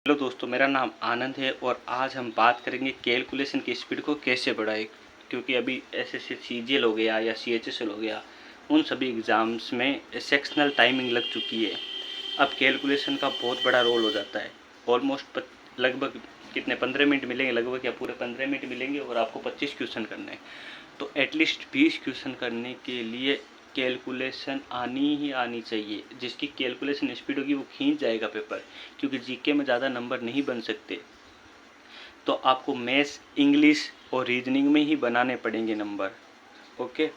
Hello दोस्तों, मेरा नाम आनंद है और आज हम बात करेंगे कैलकुलेशन की स्पीड को कैसे बढ़ाएं। क्योंकि अभी एसएससी सीजीएल हो गया या सीएचएसएल हो गया, उन सभी एग्ज़ाम्स में सेक्शनल टाइमिंग लग चुकी है। अब कैलकुलेशन का बहुत बड़ा रोल हो जाता है। ऑलमोस्ट लगभग कितने 15 मिनट मिलेंगे, लगभग या पूरे 15 मिनट मिलेंगे और आपको 25 क्वेश्चन करने हैं। तो एटलीस्ट 20 क्वेश्चन करने के लिए कैलकुलेशन आनी ही आनी चाहिए। जिसकी कैलकुलेशन स्पीड होगी वो खींच जाएगा पेपर, क्योंकि जीके में ज़्यादा नंबर नहीं बन सकते। तो आपको मैथ्स, इंग्लिश और रीजनिंग में ही बनाने पड़ेंगे नंबर। ओके।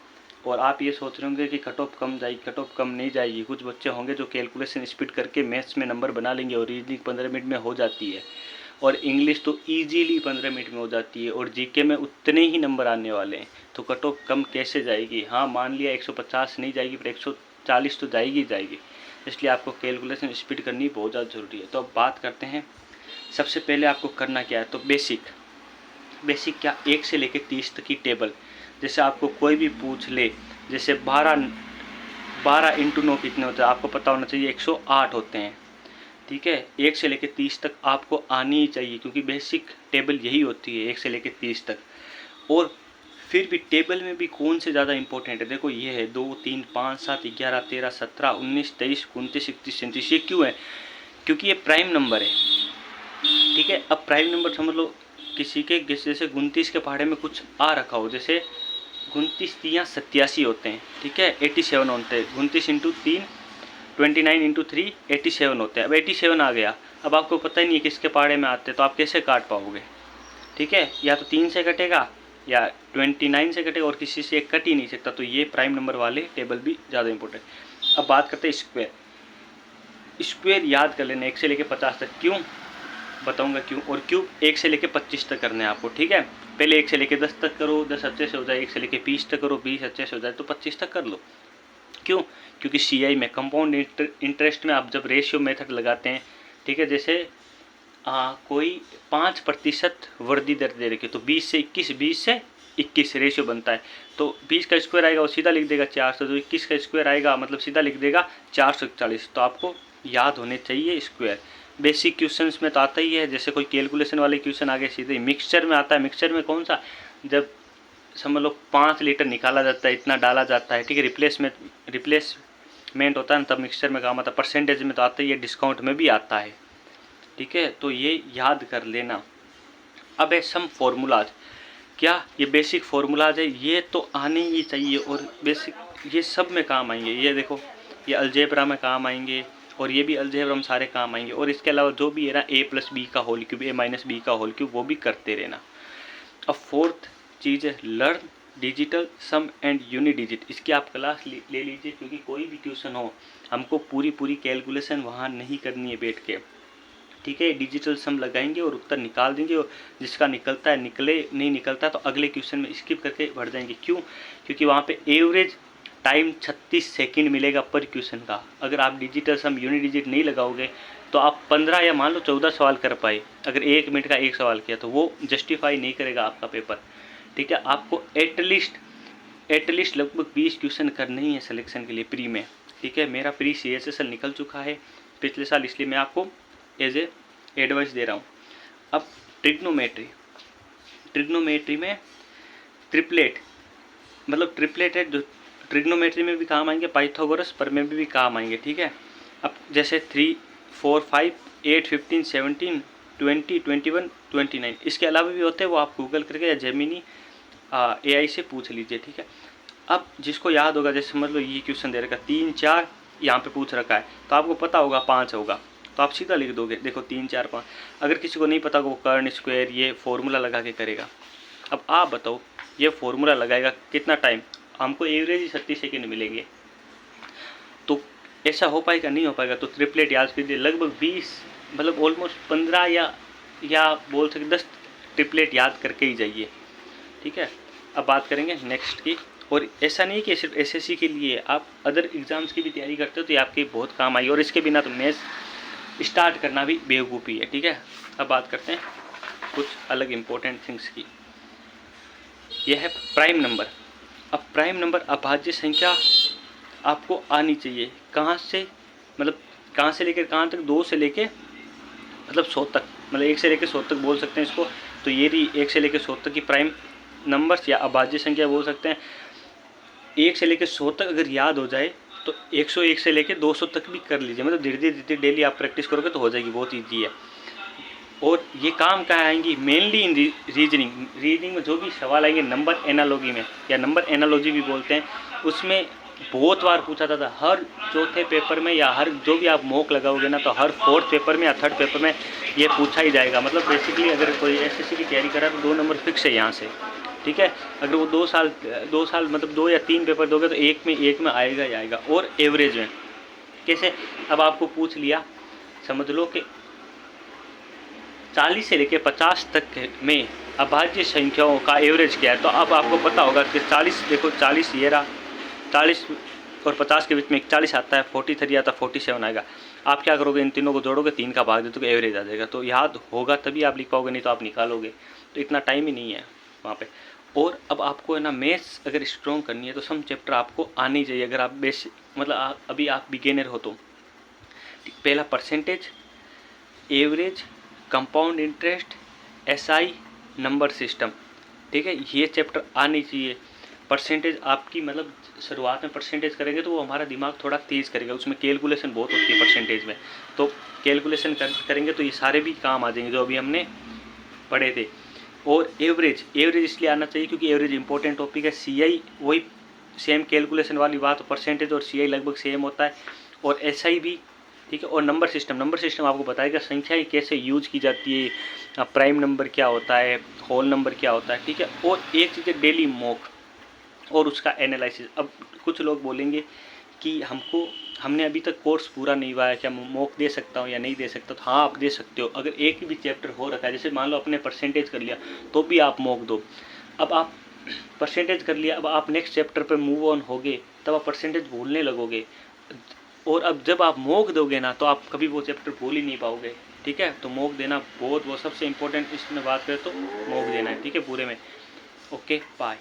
और आप ये सोच रहे होंगे कि कट ऑफ कम जाएगी, कट ऑफ कम नहीं जाएगी। कुछ बच्चे होंगे जो कैलकुलेशन स्पीड करके मैथ्स में नंबर बना लेंगे और रीजनिंग 15 मिनट में हो जाती है, और इंग्लिश तो ईजीली 15 मिनट में हो जाती है, और जीके में उतने ही नंबर आने वाले हैं। तो कट ऑफ कम कैसे जाएगी? हाँ, मान लिया 150 नहीं जाएगी, पर 140 तो जाएगी जाएगी। इसलिए आपको कैलकुलेशन स्पीड करनी बहुत ज़्यादा ज़रूरी है। तो अब बात करते हैं, सबसे पहले आपको करना क्या है। तो बेसिक क्या, 1 से लेकर 30 तक की टेबल। जैसे आपको कोई भी पूछ ले, जैसे 12 इंटू 9 कितने होते हैं, आपको पता होना चाहिए 108 होते हैं। ठीक है, 1 से लेकर 30 तक आपको आनी ही चाहिए, क्योंकि बेसिक टेबल यही होती है 1 से लेकर 30 तक। और फिर भी टेबल में भी कौन से ज़्यादा इंपॉर्टेंट है, देखो ये है 2, 3, 5, 7, 11, 13, 17, 19, 23, 29, 31, 37। ये क्यों है? क्योंकि ये प्राइम नंबर है। ठीक है, अब प्राइम नंबर समझ लो, किसी के जैसे 29 के पहाड़े में कुछ आ रखा हो, जैसे 29 3 87 होते हैं। ठीक है, 87 होते हैं। 29 इंटू 3 29 इंटू 3 87 होते हैं। अब 87 आ गया, अब आपको पता ही नहीं है किसके पहाड़े में आते हैं, तो आप कैसे काट पाओगे? ठीक है, या तो 3 से कटेगा या 29 से कटेगा, और किसी से एक कट ही नहीं सकता। तो ये प्राइम नंबर वाले टेबल भी ज़्यादा इंपॉर्टेंट। अब बात करते हैं स्क्वायर याद कर लेना 1 से लेकर 50 तक। क्यों बताऊंगा क्यों। और क्यूब 1 से लेकर 25 तक करने हैं आपको। ठीक है, पहले 1 से लेकर 10 तक करो, 10 अच्छे से हो जाए। 1 से लेकर 20 तक करो, 20 अच्छे से हो जाए, तो 25 तक कर लो। क्यों? क्योंकि सीआई में, कंपाउंड इंटरेस्ट में, आप जब रेशियो मेथड लगाते हैं, ठीक है, जैसे कोई 5% वृद्धि दर दे रखी है, तो 20 से 21 रेशियो बनता है। तो 20 का स्क्वायर आएगा वो सीधा लिख देगा 400, तो 21 का स्क्वायर आएगा मतलब सीधा लिख देगा 441। तो आपको याद होने चाहिए स्क्वायर। बेसिक क्वेश्चंस में तो आता ही है, जैसे कोई कैलकुलेशन वाले क्वेश्चन आ गए सीधे। मिक्सचर में आता है। मिक्सचर में कौन सा, जब समझ लो 5 लीटर निकाला जाता है, इतना डाला जाता है। ठीक है, रिप्लेसमेंट होता है ना, तब मिक्सचर में काम आता है। परसेंटेज में तो आता ही है, डिस्काउंट में भी आता है। ठीक है, तो ये याद कर लेना। अब है सम फॉर्मूलाज। क्या ये बेसिक फॉर्मूलाज है, ये तो आने ही चाहिए, और बेसिक ये सब में काम आएंगे। ये देखो, ये अलजेब्रा में काम आएंगे, और ये भी अलजेब्रा में सारे काम आएंगे। और इसके अलावा जो भी है ना, a+b का होल क्यूब, a-b का होल क्यूब, वो भी करते रहना। अब फोर्थ चीज़ है learn digital sum and unit digit. इसकी आप क्लास ले लीजिए, क्योंकि कोई भी ट्यूशन हो, हमको पूरी कैलकुलेशन वहाँ नहीं करनी है बैठ के। ठीक है, डिजिटल सम लगाएंगे और उत्तर निकाल देंगे, और जिसका निकलता है निकले, नहीं निकलता तो अगले क्वेश्चन में स्किप करके बढ़ जाएंगे। क्यों? क्योंकि वहाँ पे एवरेज टाइम 36 सेकंड मिलेगा पर क्वेश्चन का। अगर आप डिजिटल सम यूनिट डिजिट नहीं लगाओगे तो आप 15 या मान लो 14 सवाल कर पाए, अगर 1 मिनट का एक सवाल किया, तो वो जस्टिफाई नहीं करेगा आपका पेपर। ठीक है, आपको एटलीस्ट लगभग 20 क्वेश्चन करने ही है सिलेक्शन के लिए प्री में। ठीक है, मेरा प्री CHSL निकल चुका है पिछले साल, इसलिए मैं आपको एज ए एडवाइस दे रहा हूँ। अब ट्रिग्नोमेट्री में ट्रिपलेट, मतलब ट्रिपलेट है जो ट्रिग्नोमेट्री में भी काम आएंगे, पाइथागोरस पर में भी काम आएंगे। ठीक है, अब जैसे 3, 4, 5, 8, 15, 17, 20, 21, 29, इसके अलावा भी होते हैं, वो आप गूगल करके या जेमिनी AI से पूछ लीजिए। ठीक है, अब जिसको याद होगा, जैसे समझ लो ये क्वेश्चन दे रखा 3, 4 यहाँ पे पूछ रखा है, तो आपको पता होगा 5 होगा, तो आप सीधा लिख दोगे। देखो 3, 4, 5। अगर किसी को नहीं पता वो कर्न स्क्वायर ये फॉर्मूला लगा के करेगा। अब आप बताओ, ये फॉर्मूला लगाएगा कितना टाइम? हमको एवरेज ही 36 सेकेंड मिलेंगे, तो ऐसा हो पाएगा? नहीं हो पाएगा। तो ट्रिपलेट याद कीजिए, लगभग 20, मतलब ऑलमोस्ट 15 या बोल सकते 10 ट्रिपलेट याद करके ही जाइए। ठीक है, अब बात करेंगे नेक्स्ट की। और ऐसा नहीं कि सिर्फ SSC के लिए, आप अदर एग्ज़ाम्स की भी तैयारी करते हो तो ये आपके बहुत काम आई, और इसके बिना तो मैथ्स स्टार्ट करना भी बेवकूफ़ी है। ठीक है, अब बात करते हैं कुछ अलग इम्पोर्टेंट थिंग्स की। यह है प्राइम नंबर। अब प्राइम नंबर अभाज्य संख्या आपको आनी चाहिए। कहाँ से, मतलब कहाँ से लेकर कहाँ तक? 2 से लेकर मतलब 100 तक, मतलब 1 से लेकर 100 तक बोल सकते हैं इसको। तो ये रही 1 से लेकर 100 तक की प्राइम नंबर्स या अभाज्य संख्या बोल सकते हैं। 1 से लेकर 100 तक अगर याद हो जाए तो 101 से लेकर 200 तक भी कर लीजिए, मतलब धीरे धीरे डेली आप प्रैक्टिस करोगे तो हो जाएगी, बहुत ईजी है। और ये काम कहाँ आएंगी, मेनली इन रीजनिंग में जो भी सवाल आएंगे नंबर एनालॉजी में, या नंबर एनालॉजी भी बोलते हैं, उसमें बहुत बार पूछा जाता था। हर चौथे पेपर में या हर जो भी आप मॉक लगाओगे ना, तो हर 4th पेपर में या 3rd पेपर में ये पूछा ही जाएगा। मतलब बेसिकली अगर कोई एसएससी की तैयारी कर रहा है तो 2 नंबर फिक्स है यहाँ से, ठीक है। अगर वो 2 साल मतलब 2 या 3 पेपर दोगे तो एक में आएगा ही आएगा। और एवरेज में कैसे, अब आपको पूछ लिया, समझ लो कि 40 से लेकर 50 तक में अभाज्य संख्याओं का एवरेज क्या है। तो अब आपको पता होगा कि 40, देखो 40 ये रहा, 40 और 50 के बीच में 41 आता है, 43 आता है, 47 आएगा। आप क्या करोगे, इन तीनों को जोड़ोगे, 3 का भाग दे तो एवरेज आ जाएगा। तो याद होगा तभी आप लिख पाओगे, नहीं तो आप निकालोगे। तो इतना टाइम ही नहीं है वहाँ पे। और अब आपको है ना मैथ्स अगर स्ट्रॉन्ग करनी है तो सम चैप्टर आपको आनी चाहिए। अगर आप मतलब अभी आप बिगेनर हो तो पहला percentage, average, compound interest, SI, number system, ठीक है, ये चैप्टर आनी चाहिए। परसेंटेज आपकी मतलब शुरुआत में परसेंटेज करेंगे तो वो हमारा दिमाग थोड़ा तेज़ करेगा, उसमें कैलकुलेशन बहुत होती है परसेंटेज में। तो कैलकुलेशन करेंगे तो ये सारे भी काम आ जाएंगे जो अभी हमने पढ़े थे। और एवरेज इसलिए आना चाहिए क्योंकि एवरेज इंपॉर्टेंट टॉपिक है। सीआई वही सेम कैलकुलेशन वाली बात, परसेंटेज और सीआई लगभग सेम होता है। और एसआई भी, ठीक है। और नंबर सिस्टम आपको बताएगा संख्याएं कैसे यूज की जाती है, प्राइम नंबर क्या होता है, होल नंबर क्या होता है, ठीक है। और एक चीज़ है डेली मॉक और उसका एनालिसिस। अब कुछ लोग बोलेंगे कि हमने अभी तक कोर्स पूरा नहीं हुआ है, क्या मॉक दे सकता हूँ या नहीं दे सकता। तो हाँ, आप दे सकते हो। अगर एक भी चैप्टर हो रखा है, जैसे मान लो अपने परसेंटेज कर लिया तो भी आप मॉक दो। अब आप परसेंटेज कर लिया, अब आप नेक्स्ट चैप्टर पर मूव ऑन होगे, तब आप परसेंटेज भूलने लगोगे। और अब जब आप मॉक दोगे ना तो आप कभी वो चैप्टर भूल ही नहीं पाओगे, ठीक है। तो मॉक देना वो सबसे इंपॉर्टेंट इसमें बात करें तो मॉक देना है, ठीक है, पूरे में। Okay, bye.